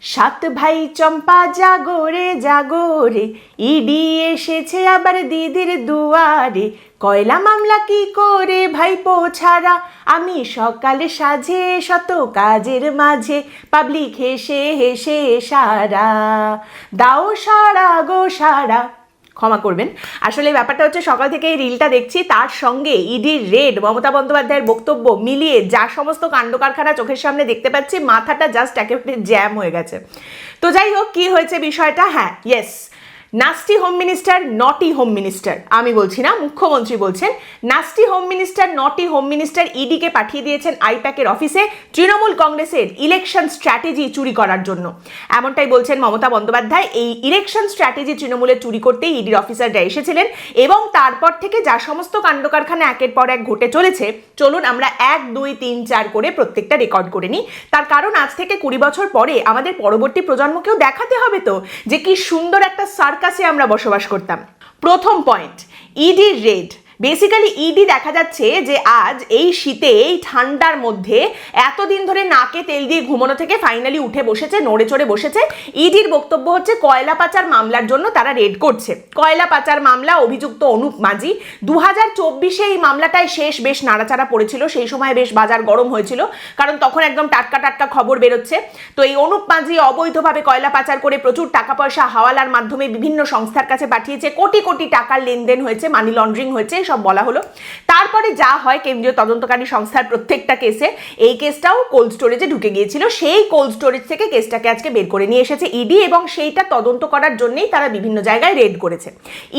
সাত ভাই চম্পা জাগরে জাগরে, ইডি এসেছে আবার দিদির দুয়ারে। কয়লা মামলা কি করে ভাইপো ছাড়া, আমি সকালে সাজে শত কাজের মাঝে, পাবলিক হেসে হেসে সারা, দাও সারা গো সারা। ক্ষমা করবেন, আসলে ব্যাপারটা হচ্ছে সকাল থেকে এই রিলটা দেখছি, তার সঙ্গে ইডির রেড, মমতা বন্দ্যোপাধ্যায়ের বক্তব্য মিলিয়ে যা সমস্ত কাণ্ড কারখানা চোখের সামনে দেখতে পাচ্ছি, মাথাটা জাস্ট একেবারে জ্যাম হয়ে গেছে। তো যাই হোক, কি হয়েছে বিষয়টা, হ্যাঁ ইয়েস, নাস্টি হোম মিনিস্টার নটি হোম মিনিস্টার, আমি বলছি না, মুখ্যমন্ত্রী বলছেন নাস্টি হোম মিনিস্টার নটি হোম মিনিস্টার ইডিকে পাঠিয়ে দিয়েছেন আইপ্যাকের অফিসে তৃণমূল কংগ্রেসের ইলেকশন স্ট্র্যাটেজি চুরি করার জন্য। এমনটাই বলছেন মমতা বন্দ্যোপাধ্যায়। এই ইলেকশন স্ট্র্যাটেজি তৃণমূলের চুরি করতেই ইডির অফিসাররা এসেছিলেন এবং তারপর থেকে যা সমস্ত কাণ্ড কারখানা একের পর এক ঘটে চলেছে, চলুন আমরা 1, 2, 3, 4 করে প্রত্যেকটা রেকর্ড করে নিই। তার কারণ আজ থেকে 20 বছর পরে আমাদের পরবর্তী প্রজন্মকেও দেখাতে হবে তো যে কি সুন্দর একটা সার্কাসে আমরা বসবাস করতাম। প্রথম পয়েন্ট, ইডির রেড। বেসিক্যালি ইডি দেখা যাচ্ছে যে আজ এই শীতে, এই ঠান্ডার মধ্যে এতদিন ধরে নাকে তেল দিয়ে ঘুমানো থেকে ফাইনালি উঠে বসেছে, নড়ে চড়ে বসেছে। ইডির বক্তব্য হচ্ছে কয়লা পাচার মামলার জন্য তারা রেড করছে। কয়লা পাচার মামলা, অভিযুক্ত অনুপ মাঝি। 2024-এ এই মামলাটায় শেষ বেশ নাড়াচাড়া পড়েছিল, সেই সময় বেশ বাজার গরম হয়েছিল, কারণ তখন একদম টাটকা টাটকা খবর বেরোচ্ছে। তো এই অনুপ মাঝি অবৈধভাবে কয়লা পাচার করে প্রচুর টাকা পয়সা হাওয়ালার মাধ্যমে বিভিন্ন সংস্থার কাছে পাঠিয়েছে, কোটি কোটি টাকার লেনদেন হয়েছে, মানি লন্ডারিং হয়েছে, সব বলা হলো। তারপরে যা হয়, কেন্দ্রীয় তদন্তকারী সংস্থার প্রত্যেকটা কেসে এই কেসটাও কোল্ড স্টোরেজে ঢুকে গিয়েছিল, সেই কোল্ড স্টোরেজ থেকে কেসটাকে আজকে বের করে নিয়ে এসেছে ইডি এবং সেইটা তদন্ত করার জন্যই তারা বিভিন্ন জায়গায় রেড করেছে।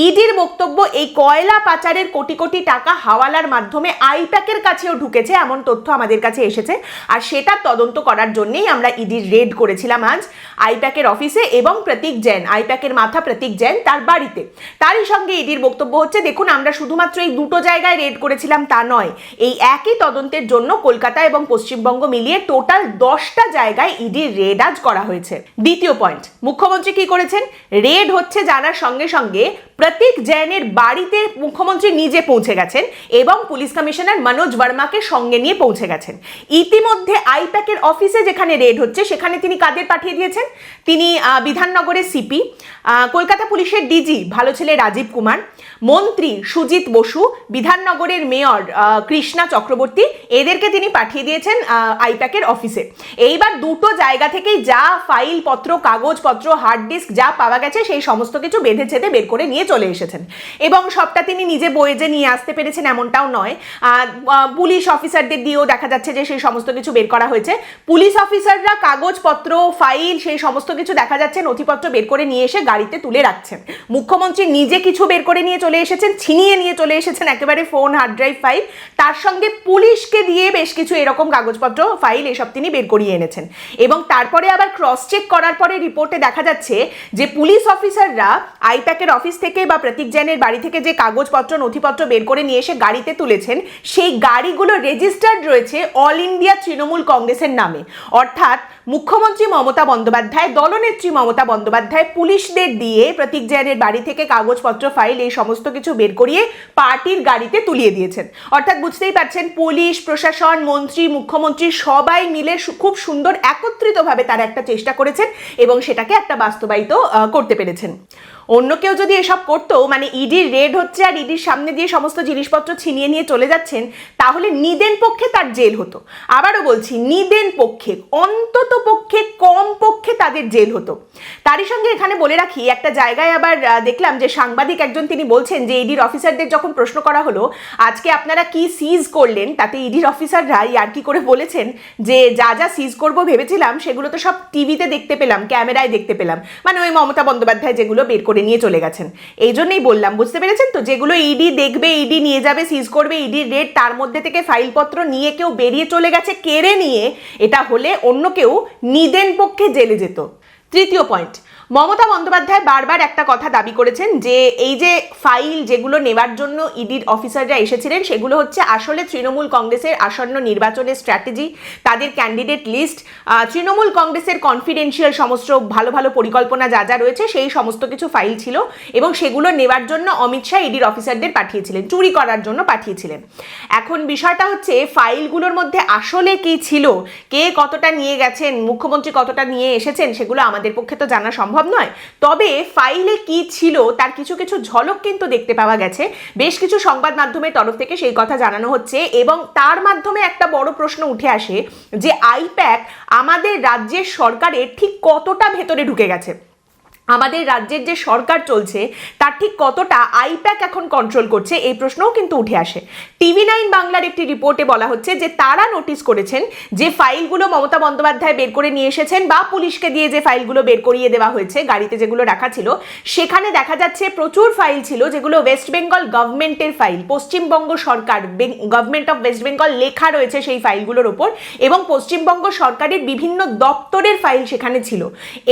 ইডির বক্তব্য, এই কয়লা পাচারের কোটি কোটি টাকা হাওয়ালার মাধ্যমে আইপ্যাকের কাছেও ঢুকেছে, এমন তথ্য আমাদের কাছে এসেছে, আর সেটা তদন্ত করার জন্যই আমরা ইডির রেড করেছিলাম আজ আইপ্যাকের অফিসে এবং প্রতীক জৈন, আইপ্যাকের মাথা প্রতীক জৈন, তার বাড়িতে। তারই সঙ্গে ইডির বক্তব্য হচ্ছে, দেখুন আমরা শুধুমাত্র এই দুটো জায়গায় রেড করেছিলাম তা নয়, এই একই তদন্তের জন্য কলকাতা এবং পশ্চিমবঙ্গ মিলিয়ে টোটাল 10টা জায়গায় ইডির রেড আজ করা হয়েছে। দ্বিতীয় পয়েন্ট, মুখ্যমন্ত্রী কি করেছেন, রেড হচ্ছে জানার সঙ্গে সঙ্গে প্রতীক জৈনের বাড়িতে মুখ্যমন্ত্রী নিজে পৌঁছে গেছেন এবং পুলিশ কমিশনার মনোজ বর্মাকে সঙ্গে নিয়ে পৌঁছে গেছেন। ইতিমধ্যে আইপ্যাকের অফিসে যেখানে রেড হচ্ছে সেখানে তিনি কাদের পাঠিয়ে দিয়েছেন, তিনি বিধাননগরের সিপি, কলকাতা পুলিশের ডিজি ভালো ছেলে রাজীব কুমার, মন্ত্রী সুজিত বসু, বিধাননগরের মেয়র কৃষ্ণা চক্রবর্তী, এদেরকে তিনি পাঠিয়ে দিয়েছেন আইপ্যাকের অফিসে। এইবার দুটো জায়গা থেকেই যা ফাইলপত্র, কাগজপত্র, হার্ড ডিস্ক যা পাওয়া গেছে সেই সমস্ত কিছু বেঁধে ছেদে বের করে নিয়ে চলে এসেছেন এবং সবটা তিনি নিজে বয়ে যে নিয়ে আসতে পেরেছেন এমনটাও নয়, পুলিশ অফিসারদের দিয়েও দেখা যাচ্ছে যে সেই সমস্ত কিছু বের করা হয়েছে। পুলিশ অফিসাররা কাগজপত্র, ফাইল, সেই সমস্ত কিছু দেখা যাচ্ছে নথিপত্র বের করে নিয়ে এসে গাড়িতে তুলে রাখছেন। মুখ্যমন্ত্রী নিজে কিছু বের করে নিয়ে চলে এসেছেন, ছিনিয়ে নিয়ে চলে এসেছেন একেবারে ফোন, হার্ড ড্রাইভ, ফাইল, তার সঙ্গে পুলিশকে দিয়ে বেশ কিছু এরকম কাগজপত্র, ফাইল এসব তিনি বের করিয়ে এনেছেন এবং তারপরে আবার ক্রস চেক করার পরে রিপোর্টে দেখা যাচ্ছে যে পুলিশ অফিসাররা আইপ্যাকের অফিস থেকে বা প্রতীক জৈনের বাড়ি থেকে যে কাগজপত্র, নথিপত্র বের করে নিয়ে এসে গাড়িতে তুলেছেন, সেই গাড়িগুলো রেজিস্টার্ড রয়েছে অল ইন্ডিয়া তৃণমূল কংগ্রেসের নামে। অর্থাৎ মুখ্যমন্ত্রী মমতা বন্দ্যোপাধ্যায়, দলনেত্রী মমতা বন্দ্যোপাধ্যায় পুলিশদের দিয়ে প্রতীক জৈনের বাড়ি থেকে কাগজপত্র, ফাইল এই সমস্ত কিছু বের করিয়ে পার্টির গাড়িতে তুলিয়ে দিয়েছেন। অর্থাৎ বুঝতেই পারছেন, পুলিশ প্রশাসন, মন্ত্রী, মুখ্যমন্ত্রী সবাই মিলে খুব সুন্দর একত্রিতভাবে তারা একটা চেষ্টা করেছেন এবং সেটাকে একটা বাস্তবায়িত করতে পেরেছেন। অন্য কেউ যদি এসব করতো, মানে ইডির রেড হচ্ছে আর ইডির সামনে দিয়ে সমস্ত জিনিসপত্র ছিনিয়ে নিয়ে চলে যাচ্ছেন, তাহলে নিদেন পক্ষে তার জেল হতো। আবারও বলছি, নিদেন পক্ষে, অন্তত পক্ষে কম পক্ষে তাদের জেল হতো। তারই সঙ্গে এখানে বলে রাখি, একটা জায়গায় আবার দেখলাম যে সাংবাদিক একজন তিনি বলছেন যে ইডির অফিসারদের যখন প্রশ্ন করা হলো আজকে আপনারা কি সিজ করলেন, তাতে ইডির অফিসাররা ইয়ার্কি করে বলেছেন যে যা যা সিজ করবো ভেবেছিলাম সেগুলো তো সব টিভিতে দেখতে পেলাম, ক্যামেরায় দেখতে পেলাম, মানে ওই মমতা বন্দ্যোপাধ্যায় যেগুলো বের করে নিয়ে চলে গেছেন। এই জন্যই বললাম, বুঝতে পেরেছেন তো, যেগুলো ইডি দেখবে, ইডি নিয়ে যাবে, সিজ করবে, ইডির রেড, তার মধ্যে থেকে ফাইলপত্র নিয়ে কেউ বেরিয়ে চলে গেছে কেড়ে নিয়ে, এটা হলে অন্য কেউ নিদেন পক্ষে জেলে যেত। তৃতীয় পয়েন্ট, মমতা বন্দ্যোপাধ্যায় বারবার একটা কথা দাবি করেছেন যে এই যে ফাইল যেগুলো নেওয়ার জন্য ইডির অফিসাররা এসেছিলেন সেগুলো হচ্ছে আসলে তৃণমূল কংগ্রেসের আসন্ন নির্বাচনের স্ট্র্যাটেজি, তাদের ক্যান্ডিডেট লিস্ট, তৃণমূল কংগ্রেসের কনফিডেন্সিয়াল সমস্ত ভালো ভালো পরিকল্পনা যা যা রয়েছে সেই সমস্ত কিছু ফাইল ছিল এবং সেগুলো নেওয়ার জন্য অমিত শাহ ইডির অফিসারদের পাঠিয়েছিলেন, চুরি করার জন্য পাঠিয়েছিলেন। এখন বিষয়টা হচ্ছে ফাইলগুলোর মধ্যে আসলে কি ছিল, কে কতটা নিয়ে গেছেন, মুখ্যমন্ত্রী কতটা নিয়ে এসেছেন, সেগুলো আমাদের পক্ষে তো জানা সম্ভব নয়। তবে ফাইলে কি ছিল তার কিছু কিছু ঝলক কিন্তু দেখতে পাওয়া গেছে, বেশ কিছু সংবাদ মাধ্যমের তরফ থেকে সেই কথা জানানো হচ্ছে এবং তার মাধ্যমে একটা বড় প্রশ্ন উঠে আসে যে আইপ্যাক আমাদের রাজ্যের সরকারের ঠিক কতটা ভেতরে ঢুকে গেছে, আমাদের রাজ্যের যে সরকার চলছে তার ঠিক কতটা আইপ্যাক এখন কন্ট্রোল করছে, এই প্রশ্নও কিন্তু উঠে আসে। TV9 বাংলার একটি রিপোর্টে বলা হচ্ছে যে তারা নোটিস করেছেন যে ফাইলগুলো মমতা বন্দ্যোপাধ্যায় বের করে নিয়ে এসেছেন বা পুলিশকে দিয়ে যে ফাইলগুলো বের করিয়ে দেওয়া হয়েছে গাড়িতে যেগুলো রাখা ছিল, সেখানে দেখা যাচ্ছে প্রচুর ফাইল ছিল যেগুলো ওয়েস্ট বেঙ্গল গভর্নমেন্টের file, Paschimbanga Sarkar, government of West Bengal লেখা রয়েছে সেই ফাইলগুলোর ওপর এবং পশ্চিমবঙ্গ সরকারের বিভিন্ন দপ্তরের ফাইল সেখানে ছিল।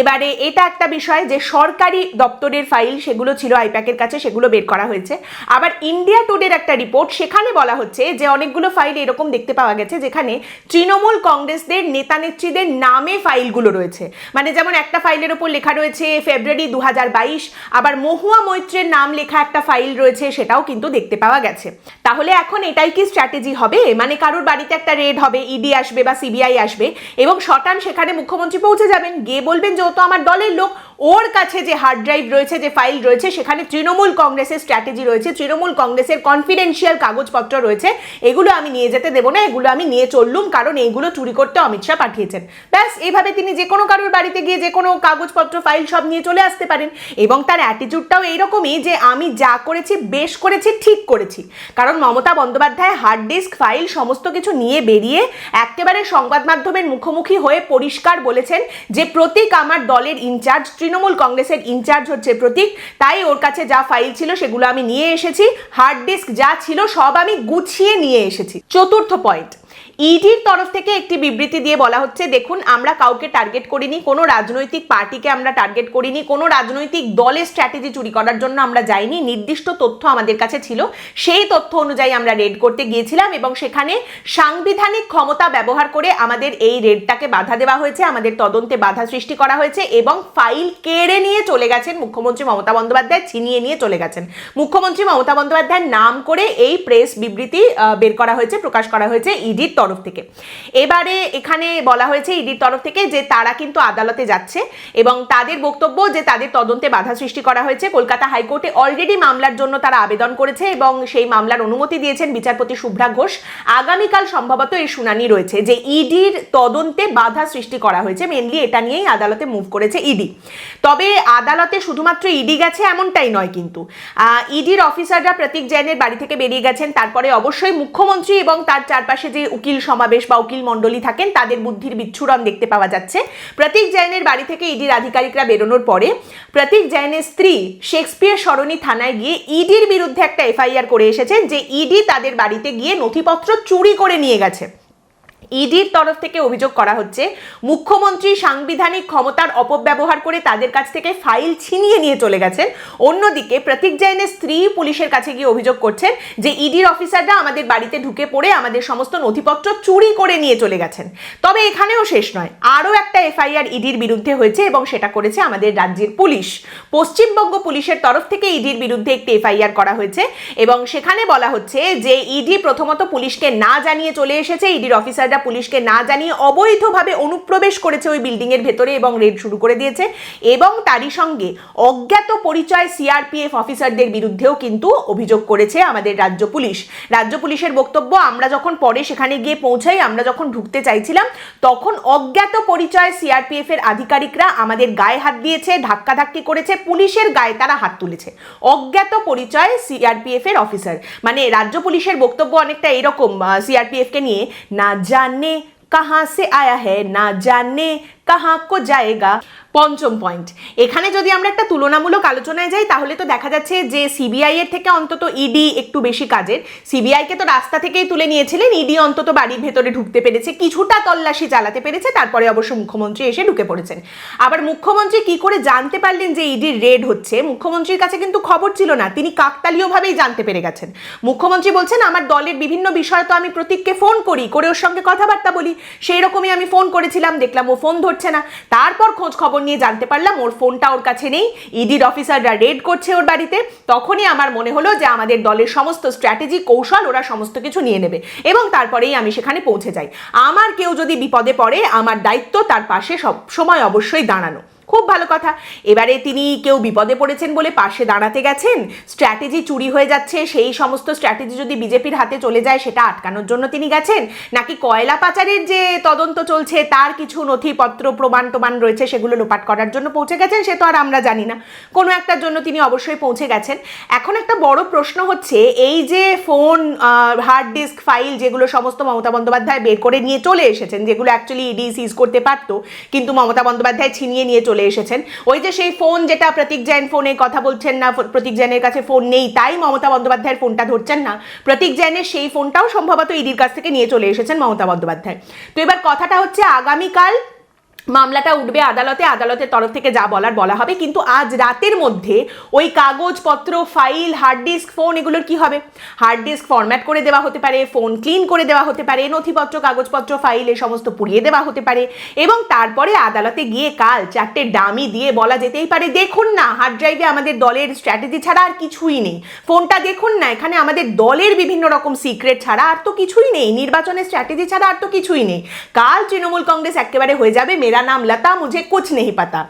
এবারে এটা একটা বিষয় যে সরকারি দপ্তরের ফাইল সেগুলো ছিল আইপ্যাকের কাছে, সেগুলো বের করা হয়েছে। আবার ইন্ডিয়া টুডের একটা রিপোর্ট, সেখানে বলা হচ্ছে যে অনেকগুলো ফাইল এরকম দেখতে পাওয়া গেছে যেখানে তৃণমূল কংগ্রেসদের নেতা নেত্রীদের নামে ফাইলগুলো রয়েছে, মানে যেমন একটা ফাইলের ওপর লেখা রয়েছে ফেব্রুয়ারি 2022, আবার মহুয়া মৈত্রের নাম লেখা একটা ফাইল রয়েছে, সেটাও কিন্তু দেখতে পাওয়া গেছে। তাহলে এখন এটাই কি স্ট্র্যাটেজি হবে, মানে কারোর বাড়িতে একটা রেড হবে, ইডি আসবে বা সিবিআই আসবে এবং শটান সেখানে মুখ্যমন্ত্রী পৌঁছে যাবেন, গিয়ে বলবেন যে ও তো আমার দলের লোক, ওর কাছে যে হার্ড ড্রাইভ রয়েছে, যে ফাইল রয়েছে সেখানে তৃণমূল কংগ্রেসের স্ট্র্যাটেজি রয়েছে, তৃণমূল কংগ্রেসের কনফিডেন্সিয়াল কাগজপত্র রয়েছে, এগুলো আমি নিয়ে যেতে দেবো না, এগুলো আমি নিয়ে চললুম কারণ এইগুলো চুরি করতে অমিত শাহ পাঠিয়েছেন। ব্যাস, এইভাবে তিনি যে কোনো কারোর বাড়িতে গিয়ে যে কোনো কাগজপত্র ফাইল সব নিয়ে চলে আসতে পারেন এবং তার অ্যাটিটিউডটাও এইরকমই যে আমি যা করেছি বেশ করেছি, ঠিক করেছি। কারণ Mamata Bandyopadhyay hard disk file সমস্ত কিছু নিয়ে বেরিয়ে একেবারে সংবাদ মাধ্যমের মুখোমুখি হয়ে পরিষ্কার বলেছেন যে প্রতীক আমার দলের ইনচার্জ, তৃণমূল কংগ্রেসের ইনচার্জ হচ্ছে প্রতীক, তাই ওর কাছে যা ফাইল ছিল সেগুলো আমি নিয়ে এসেছি, হার্ড ডিস্ক যা ছিল সব আমি গুছিয়ে নিয়ে এসেছি। চতুর্থ পয়েন্ট, ইডির তরফ থেকে একটি বিবৃতি দিয়ে বলা হচ্ছে দেখুন আমরা কাউকে টার্গেট করিনি, কোনো রাজনৈতিক পার্টিকে আমরা টার্গেট করিনি, কোনো রাজনৈতিক দলের স্ট্র্যাটেজি চুরি করার জন্য আমরা যাইনি, নির্দিষ্ট তথ্য আমাদের কাছে ছিল, সেই তথ্য অনুযায়ী আমরা রেড করতে গিয়েছিলাম এবং সেখানে সাংবিধানিক ক্ষমতা ব্যবহার করে আমাদের এই রেডটাকে বাধা দেওয়া হয়েছে, আমাদের তদন্তে বাধা সৃষ্টি করা হয়েছে এবং ফাইল কেড়ে নিয়ে চলে গেছেন মুখ্যমন্ত্রী মমতা বন্দ্যোপাধ্যায়, ছিনিয়ে নিয়ে চলে গেছেন। মুখ্যমন্ত্রী মমতা বন্দ্যোপাধ্যায়ের নাম করে এই প্রেস বিবৃতি বের করা হয়েছে, প্রকাশ করা হয়েছে ইডির তরফ থেকে। এবারে এখানে বলা হয়েছে ইডির তরফ থেকে যে তারা কিন্তু আদালতে যাচ্ছে এবং তাদের বক্তব্য যে তাদের তদন্তে বাধা সৃষ্টি করা হয়েছে। কলকাতা হাইকোর্টে অলরেডি মামলার জন্য তারা আবেদন করেছে এবং সেই মামলার অনুমতি দিয়েছেন বিচারপতি শুভ্রা ঘোষ। আগামীকাল সম্ভবত এই শুনানি রয়েছে যে ইডির তদন্তে বাধা সৃষ্টি করা হয়েছে, মেনলি এটা নিয়েই আদালতে মুভ করেছে ইডি। তবে আদালতে শুধুমাত্র ইডি গেছে এমনটাই নয়, কিন্তু ইডির অফিসাররা প্রতীক জৈনের বাড়ি থেকে বেরিয়ে গেছেন, তারপরে অবশ্যই মুখ্যমন্ত্রী এবং তার চারপাশে যে উকিল সমাবেশ বা উকিল মণ্ডলী থাকেন তাদের বুদ্ধির বিচ্ছুরণ দেখতে পাওয়া যাচ্ছে। প্রতীক জৈনের বাড়ি থেকে ইডির আধিকারিকরা বেরোনোর পরে প্রতীক জৈনের স্ত্রী শেক্সপিয়ার সরণি থানায় গিয়ে ইডির বিরুদ্ধে একটা এফআইআর করে এসেছেন যে ইডি তাদের বাড়িতে গিয়ে নথিপত্র চুরি করে নিয়ে গেছে। ইডির তরফ থেকে অভিযোগ করা হচ্ছে মুখ্যমন্ত্রী সাংবিধানিক ক্ষমতার অপব্যবহার করে তাদের কাছ থেকে ফাইল ছিনিয়ে নিয়ে চলে গেছেন। অন্যদিকে প্রতীক জৈনের স্ত্রী পুলিশের কাছে গিয়ে অভিযোগ করছেন যে ইডির অফিসাররা আমাদের বাড়িতে ঢুকে পড়ে আমাদের সমস্ত নথিপত্র চুরি করে নিয়ে চলে গেছেন। তবে এখানেও শেষ নয়, আরও একটা এফআইআর ইডির বিরুদ্ধে হয়েছে এবং সেটা করেছে আমাদের রাজ্যের পুলিশ। পশ্চিমবঙ্গ পুলিশের তরফ থেকে ইডির বিরুদ্ধে একটি এফআইআর করা হয়েছে এবং সেখানে বলা হচ্ছে যে ইডি প্রথমত পুলিশকে না জানিয়ে চলে এসেছে, ইডির অফিসাররা পুলিশকে না জানিয়ে অবৈধভাবে অনুপ্রবেশ করেছে ওই বিল্ডিং এর ভেতরে এবং রেড শুরু করে দিয়েছে এবং তারই সঙ্গে অজ্ঞাত পরিচয় সিআরপিএফ অফিসারদের বিরুদ্ধেও কিন্তু অভিযোগ করেছে আমাদের রাজ্য পুলিশ। রাজ্য পুলিশের বক্তব্য, আমরা যখন পরে সেখানে গিয়ে পৌঁছাই, আমরা যখন ঢুকতে চাইছিলাম তখন অজ্ঞাত পরিচয় সিআরপিএফ এর আধিকারিকরা আমাদের গায়ে হাত দিয়েছে, ধাক্কাধাক্কি করেছে, পুলিশের গায়ে তারা হাত তুলেছে। অজ্ঞাত পরিচয় সিআরপিএফ এর অফিসার, মানে রাজ্য পুলিশের বক্তব্য অনেকটা এরকম সিআরপিএফ কে নিয়ে, না জানে कहाँ से आया है, ना जाने কাহা কো জায়েগা। পঞ্চম পয়েন্ট, এখানে যদি আমরা একটা তুলনামূলক আলোচনায় যাই তাহলে তো দেখা যাচ্ছে যে সিবিআই এর থেকে অন্তত ইডি একটু বেশি কাজের। সিবিআইকে তো রাস্তা থেকেই তুলে নিয়েছিলেন, ইডি অন্তত বাড়ির ভেতরে ঢুকতে পেরেছে, কিছুটা তল্লাশি চালাতে পেরেছে, তারপরে অবশ্য মুখ্যমন্ত্রী এসে ঢুকে পড়েছেন। আবার মুখ্যমন্ত্রী কি করে জানতে পারলেন যে ইডির রেড হচ্ছে? মুখ্যমন্ত্রীর কাছে কিন্তু খবর ছিল না, তিনি কাকতালীয়ভাবেই জানতে পেরে গেছেন। মুখ্যমন্ত্রী বলছেন আমার দলের বিভিন্ন বিষয় তো আমি প্রতীককে ফোন করি, করে ওর সঙ্গে কথাবার্তা বলি, সেই রকমই আমি ফোন করেছিলাম, দেখলাম ও ফোন ধরছে না, তারপর খোঁজ খবর নিয়ে জানতে পারলাম ওর ফোনটা ওর কাছে নেই, ইডির অফিসাররা রেড করছে ওর বাড়িতে। তখনই আমার মনে হলো যে আমাদের দলের সমস্ত স্ট্র্যাটেজি কৌশল ওরা সমস্ত কিছু নিয়ে নেবে, এবং তারপরেই আমি সেখানে পৌঁছে যাই। আমার কেউ যদি বিপদে পড়ে আমার দায়িত্ব তার পাশে সব সময় অবশ্যই দাঁড়ানো। খুব ভালো কথা। এবারে তিনি কেউ বিপদে পড়েছেন বলে পাশে দাঁড়াতে গেছেন, স্ট্র্যাটেজি চুরি হয়ে যাচ্ছে, সেই সমস্ত স্ট্র্যাটেজি যদি বিজেপির হাতে চলে যায় সেটা আটকানোর জন্য তিনি গেছেন, নাকি কয়লা পাচারের যে তদন্ত চলছে তার কিছু নথিপত্র প্রমাণ রয়েছে সেগুলো লোপাট করার জন্য পৌঁছে গেছেন, সে তো আর আমরা জানি না। কোনো একটার জন্য তিনি অবশ্যই পৌঁছে গেছেন। এখন একটা বড় প্রশ্ন হচ্ছে, এই যে ফোন, হার্ড ডিস্ক, ফাইল যেগুলো সমস্ত মমতা বন্দ্যোপাধ্যায় বের করে নিয়ে চলে এসেছেন, যেগুলো অ্যাকচুয়ালি ইডি সিজ করতে পারতো কিন্তু মমতা বন্দ্যোপাধ্যায় ছিনিয়ে নিয়ে চলে এসেছেন, ওই যে সেই ফোন যেটা প্রতীক জৈন ফোনে কথা বলছেন না, প্রতীক জৈনের কাছে ফোন নেই তাই মমতা বন্দ্যোপাধ্যায়ের ফোনটা ধরছেন না, প্রতীক জৈনের সেই ফোনটাও সম্ভবত ইডির কাছ থেকে নিয়ে চলে এসেছেন মমতা বন্দ্যোপাধ্যায়। তো এবার কথাটা হচ্ছে আগামীকাল মামলাটা উঠবে আদালতে, আদালতের তরফ থেকে যা বলার বলা হবে, কিন্তু আজ রাতের মধ্যে ওই কাগজপত্র, ফাইল, হার্ড ডিস্ক, ফোন এগুলোর কি হবে? হার্ড ডিস্ক ফরম্যাট করে দেওয়া হতে পারে, ফোন ক্লিন করে দেওয়া হতে পারে, নথিপত্র, কাগজপত্র, ফাইল এ সমস্ত পুড়িয়ে দেওয়া হতে পারে, এবং তারপরে আদালতে গিয়ে কাল 4টে ডামি দিয়ে বলা যেতেই পারে দেখুন না হার্ড ড্রাইভে আমাদের দলের স্ট্র্যাটেজি ছাড়া আর কিছুই নেই, ফোনটা দেখুন না এখানে আমাদের দলের বিভিন্ন রকম সিক্রেট ছাড়া আর তো কিছুই নেই, নির্বাচনের স্ট্র্যাটেজি ছাড়া আর তো কিছুই নেই। কাল তৃণমূল কংগ্রেস একেবারে হয়ে যাবে মেরা নাম লতা মুঝে কুছ নেই পাতা।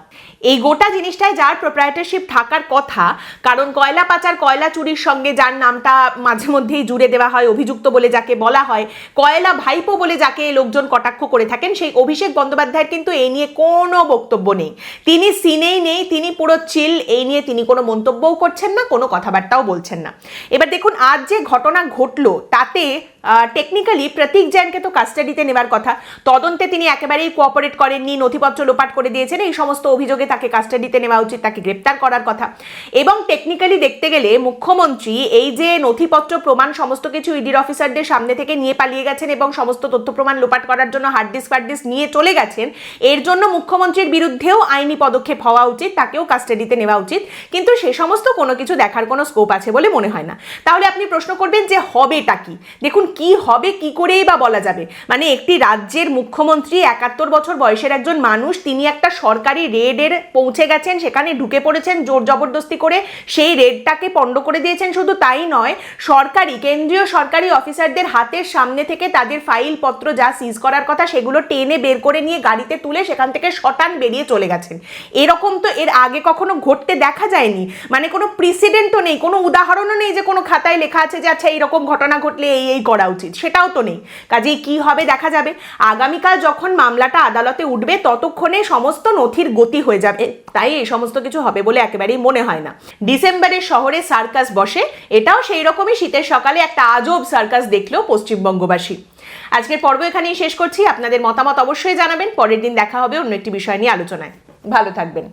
এই গোটা জিনিসটায় যার প্রোপ্রাইটারশিপ থাকার কথা, কারণ কয়লা পাচার, কয়লা চুরির সঙ্গে যার নামটা মাঝে মধ্যেই জুড়ে দেওয়া হয়, অভিযুক্ত বলে যাকে বলা হয়, কয়লা ভাইপো বলে যাকে লোকজন কটাক্ষ করে থাকেন, সেই অভিষেক বন্দ্যোপাধ্যায়ের কিন্তু এই নিয়ে কোনো বক্তব্য নেই, তিনি সিনেই নেই, তিনি পুরো চিল, এই নিয়ে তিনি কোনো মন্তব্যও করছেন না, কোনো কথাবার্তাও বলছেন না। এবার দেখুন আজ যে ঘটনা ঘটলো তাতে টেকনিক্যালি প্রতীক জৈনকে তো কাস্টাডিতে নেবার কথা, তদন্তে তিনি একেবারেই কোঅপারেট করেননি, নথিপত্র লোপাট করে দিয়েছেন, এই সমস্ত অভিযোগে তাকে কাস্টাডিতে নেওয়া উচিত, তাকে গ্রেপ্তার করার কথা। এবং টেকনিক্যালি দেখতে গেলে মুখ্যমন্ত্রী এই যে নথিপত্র প্রমাণ সমস্ত কিছু ইডির অফিসারদের সামনে থেকে নিয়ে পালিয়ে গেছেন এবং সমস্ত তথ্য প্রমাণ লোপাট করার জন্য হার্ড ডিস্ক নিয়ে চলে গেছেন, এর জন্য মুখ্যমন্ত্রীর বিরুদ্ধেও আইনি পদক্ষেপ হওয়া উচিত, তাকেও কাস্টাডিতে নেওয়া উচিত, কিন্তু সে সমস্ত কোনো কিছু দেখার কোনো স্কোপ আছে বলে মনে হয় না। তাহলে আপনি প্রশ্ন করবেন যে হবেটা কি? দেখুন কি হবে, কি করেই বা বলা যাবে? মানে একটি রাজ্যের মুখ্যমন্ত্রী, 71 বছর বয়সের একজন মানুষ, তিনি একটা সরকারি রেডের পৌঁছে গেছেন, সেখানে ঢুকে পড়েছেন জোর জবরদস্তি করে, সেই রেডটাকে পণ্ড করে দিয়েছেন। শুধু তাই নয়, কেন্দ্রীয় সরকারি অফিসারদের হাতের সামনে থেকে তাদের ফাইলপত্র যা সিজ করার কথা সেগুলো টেনে বের করে নিয়ে গাড়িতে তুলে সেখান থেকে শটান বেরিয়ে চলে গেছেন। এরকম তো এর আগে কখনো ঘটতে দেখা যায়নি, মানে কোনো প্রিসিডেন্টও নেই, কোনো উদাহরণও নেই যে কোনো খাতায় লেখা আছে যে আচ্ছা এইরকম ঘটনা ঘটলে এই করা উচিত, সেটাও তো নেই। কাজেই কি হবে দেখা যাবে। আগামীকাল যখন মামলাটা আদালতে উঠবে ততক্ষণে সমস্ত নথির গতি হয়ে যাবে, তাই এই সমস্ত কিছু হবে বলে একেবারেই মনে হয় না। ডিসেম্বরে শহরে সার্কাস বসে, এটাও সেই রকমই শীতের সকালে একটা আজব সার্কাস দেখলেও পশ্চিমবঙ্গবাসী। আজকের পর্ব এখানেই শেষ করছি। আপনাদের মতামত অবশ্যই জানাবেন, পরের দিন দেখা হবে অন্য একটি বিষয় নিয়ে আলোচনায়। ভালো থাকবেন।